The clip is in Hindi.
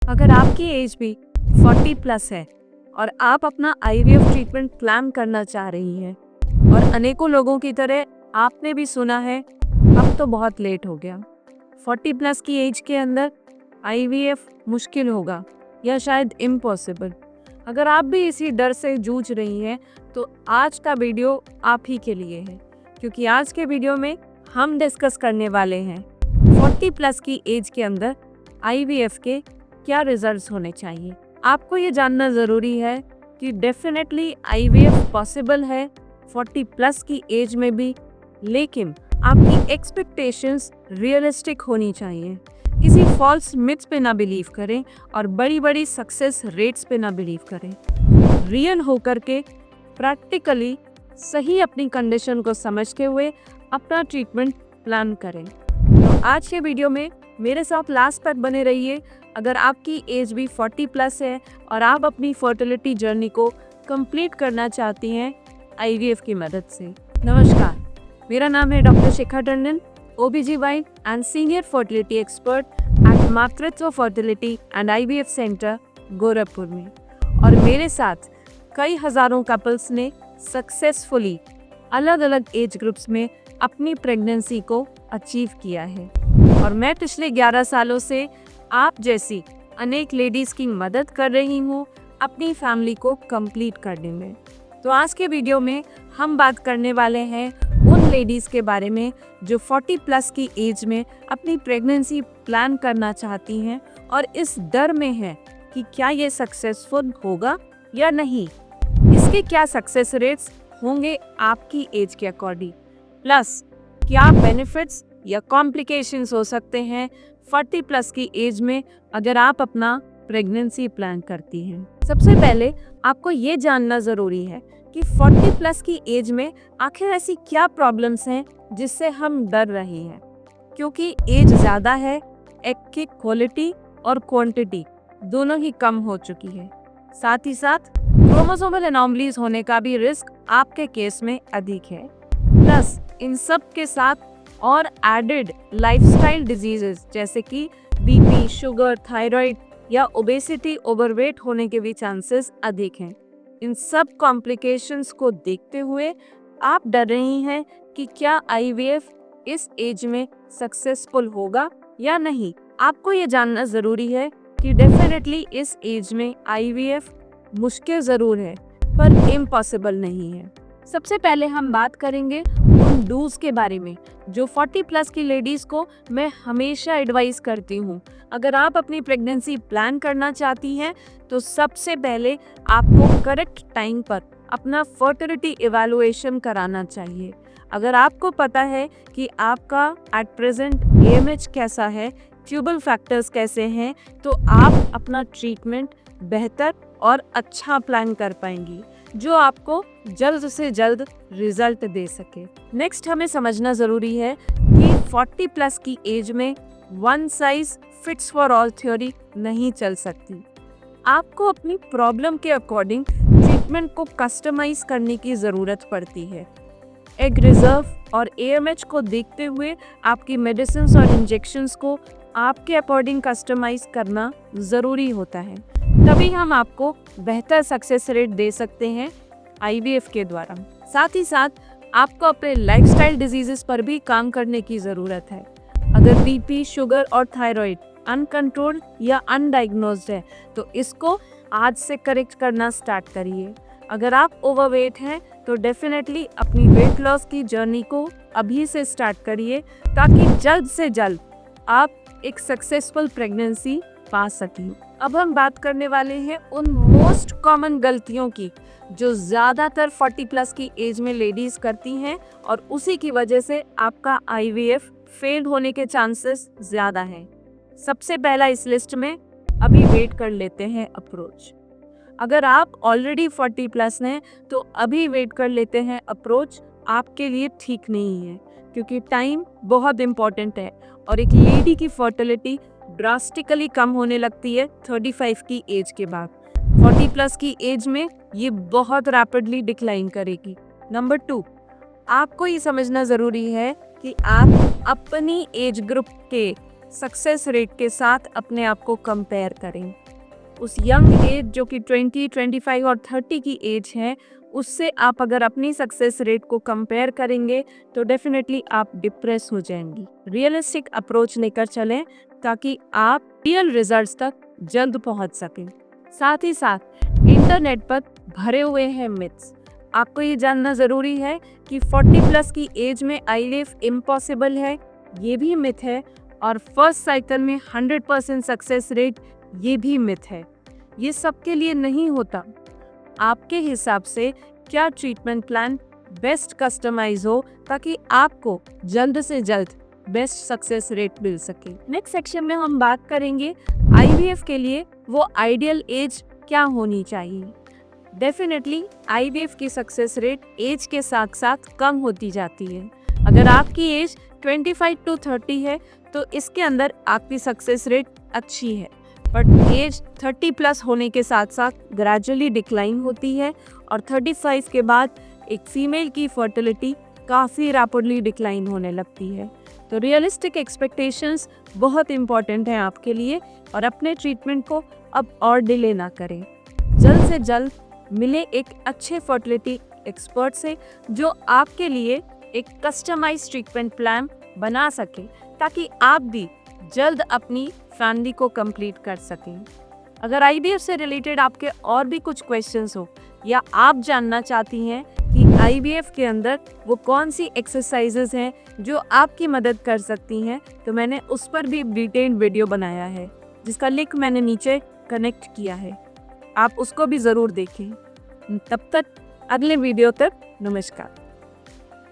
अगर आपकी एज भी 40 प्लस है और आप अपना आईवीएफ ट्रीटमेंट प्लान करना चाह रही हैं और अनेकों लोगों की तरह आपने भी सुना है अब तो बहुत लेट हो गया, 40 प्लस की एज के अंदर आईवीएफ मुश्किल होगा या शायद इम्पॉसिबल। अगर आप भी इसी डर से जूझ रही हैं तो आज का वीडियो आप ही के लिए है, क्योंकि आज के वीडियो में हम डिस्कस करने वाले हैं 40 प्लस की एज के अंदर आईवीएफ के क्या रिजल्ट्स होने चाहिए। आपको ये जानना ज़रूरी है कि डेफिनेटली आईवीएफ पॉसिबल है 40 प्लस की एज में भी, लेकिन आपकी एक्सपेक्टेशंस रियलिस्टिक होनी चाहिए। किसी फॉल्स मिथ्स पे ना बिलीव करें और बड़ी बड़ी सक्सेस रेट्स पे ना बिलीव करें। रियल होकर के प्रैक्टिकली सही अपनी कंडीशन को समझते हुए अपना ट्रीटमेंट प्लान करें। तो आज के वीडियो में मेरे साथ लास्ट तक बने रहिए अगर आपकी एज भी 40 प्लस है और आप अपनी फर्टिलिटी जर्नी को कंप्लीट करना चाहती हैं आईवीएफ की मदद से। नमस्कार, मेरा नाम है doctor Shikha Tandon, OBGYN and senior fertility expert at Matritva fertility and IVF centre Gorakhpur में। और मेरे साथ कई हजारों कपल्स ने सक्सेसफुली अलग अलग एज ग्रुप्स में अपनी प्रेगनेंसी को अचीव किया है और मैं पिछले 11 सालों से आप जैसी अनेक लेडीज़ की मदद कर रही हूँ अपनी फैमिली को कंप्लीट करने में। तो आज के वीडियो में हम बात करने वाले हैं उन लेडीज़ के बारे में जो 40 प्लस की एज में अपनी प्रेगनेंसी प्लान करना चाहती हैं और इस डर में हैं कि क्या ये सक्सेसफुल होगा या नहीं, इसके क्या सक्सेस रेट्स होंगे आपकी एज के अकॉर्डिंग, प्लस क्या बेनिफिट्स या कॉम्प्लिकेशंस हो सकते हैं 40 प्लस की एज में अगर आप अपना प्रेगनेंसी प्लान करती हैं। सबसे पहले आपको ये जानना ज़रूरी है कि 40 प्लस की एज में आखिर ऐसी क्या प्रॉब्लम्स हैं जिससे हम डर रहे हैं, क्योंकि एज ज़्यादा है, एग की क्वालिटी और क्वांटिटी दोनों ही कम हो चुकी है। साथ ही साथ क्रोमोसोमल एनॉमलीज होने का भी रिस्क आपके केस में अधिक है। प्लस इन सब के साथ और एडेड लाइफस्टाइल डिजीजेस जैसे कि बीपी, शुगर, थायराइड या ओबेसिटी, ओवरवेट होने के भी चांसेस अधिक हैं। इन सब कॉम्प्लिकेशंस को देखते हुए आप डर रही हैं कि क्या आईवीएफ इस एज में सक्सेसफुल होगा या नहीं। आपको ये जानना ज़रूरी है कि डेफिनेटली इस एज में आईवीएफ मुश्किल ज़रूर है पर इम्पॉसिबल नहीं है। सबसे पहले हम बात करेंगे उन डूज के बारे में जो 40 प्लस की लेडीज़ को मैं हमेशा एडवाइस करती हूँ। अगर आप अपनी प्रेगनेंसी प्लान करना चाहती हैं तो सबसे पहले आपको करेक्ट टाइम पर अपना फर्टिलिटी इवैल्यूएशन कराना चाहिए। अगर आपको पता है कि आपका एट प्रेजेंट AMH कैसा है, ट्यूबल फैक्टर्स कैसे हैं, तो आप अपना ट्रीटमेंट बेहतर और अच्छा प्लान कर पाएंगी जो आपको जल्द से जल्द रिजल्ट दे सके। नेक्स्ट हमें समझना ज़रूरी है कि 40 प्लस की एज में one size fits for all theory नहीं चल सकती। आपको अपनी प्रॉब्लम के अकॉर्डिंग ट्रीटमेंट को कस्टमाइज करने की ज़रूरत पड़ती है। एग रिजर्व और AMH को देखते हुए आपकी मेडिसिन्स और इंजेक्शंस को आपके अकॉर्डिंग कस्टमाइज करना ज़रूरी होता है, तभी हम आपको बेहतर सक्सेस रेट दे सकते हैं आईवीएफ के द्वारा। साथ ही साथ आपको अपने लाइफस्टाइल डिजीजेस पर भी काम करने की ज़रूरत है। अगर बीपी, शुगर और थायराइड अनकंट्रोल्ड या अनडायग्नोज्ड है तो इसको आज से करेक्ट करना स्टार्ट करिए। अगर आप ओवरवेट हैं तो डेफिनेटली अपनी वेट लॉस की जर्नी को अभी से स्टार्ट करिए ताकि जल्द से जल्द आप एक सक्सेसफुल प्रेगनेंसी पा सकें। अब हम बात करने वाले हैं उन मोस्ट कॉमन गलतियों की जो ज़्यादातर 40 प्लस की एज में लेडीज़ करती हैं और उसी की वजह से आपका आईवीएफ फेल होने के चांसेस ज़्यादा हैं। सबसे पहला इस लिस्ट में अभी वेट कर लेते हैं अप्रोच। अगर आप ऑलरेडी 40 प्लस हैं तो अभी वेट कर लेते हैं अप्रोच आपके लिए ठीक नहीं है, क्योंकि टाइम बहुत इम्पॉर्टेंट है और एक लेडी की फर्टिलिटी ड्रास्टिकली कम होने लगती है 35 की एज के बाद। 40 प्लस की एज में ये बहुत रैपिडली डिक्लाइन करेगी। नंबर 2, आपको ये समझना ज़रूरी है कि आप अपनी एज ग्रुप के सक्सेस रेट के साथ अपने आप को कंपेयर करें। उस यंग एज जो कि 20, 25 और 30 की एज है, उससे आप अगर अपनी सक्सेस रेट को कंपेयर करेंगे तो डेफिनेटली आप डिप्रेस हो जाएंगी। रियलिस्टिक अप्रोच लेकर चलें ताकि आप रियल रिजल्ट्स तक जल्द पहुंच सकें। साथ ही साथ इंटरनेट पर भरे हुए हैं मिथ्स। आपको ये जानना ज़रूरी है कि 40 प्लस की एज में आईवीएफ इम्पॉसिबल है, ये भी मिथ है। और फर्स्ट साइकिल में 100% सक्सेस रेट, ये भी मिथ है। ये सबके लिए नहीं होता। आपके हिसाब से क्या ट्रीटमेंट प्लान बेस्ट कस्टमाइज हो ताकि आपको जल्द से जल्द बेस्ट सक्सेस रेट मिल सके। नेक्स्ट सेक्शन में हम बात करेंगे आईवीएफ के लिए वो आइडियल एज क्या होनी चाहिए। डेफिनेटली आईवीएफ की सक्सेस रेट एज के साथ साथ कम होती जाती है। अगर आपकी एज 25 to 30 है तो इसके अंदर आपकी सक्सेस रेट अच्छी है, बट एज 30 प्लस होने के साथ साथ ग्रेजुअली डिक्लाइन होती है और 35 के बाद एक फीमेल की फर्टिलिटी काफ़ी रैपिडली डिक्लाइन होने लगती है। तो रियलिस्टिक एक्सपेक्टेशंस बहुत इंपॉर्टेंट हैं आपके लिए और अपने ट्रीटमेंट को अब और डिले ना करें। जल्द से जल्द मिले एक अच्छे फर्टिलिटी एक्सपर्ट से जो आपके लिए एक कस्टमाइज्ड ट्रीटमेंट प्लान बना सके ताकि आप भी जल्द अपनी फैमिली को कंप्लीट कर सकें। अगर आईवीएफ से रिलेटेड आपके और भी कुछ क्वेश्चंस हो या आप जानना चाहती हैं कि आईवीएफ के अंदर वो कौन सी एक्सरसाइजेज हैं जो आपकी मदद कर सकती हैं, तो मैंने उस पर भी डिटेल्ड वीडियो बनाया है जिसका लिंक मैंने नीचे कनेक्ट किया है, आप उसको भी ज़रूर देखें। तब तक अगले वीडियो तक नमस्कार।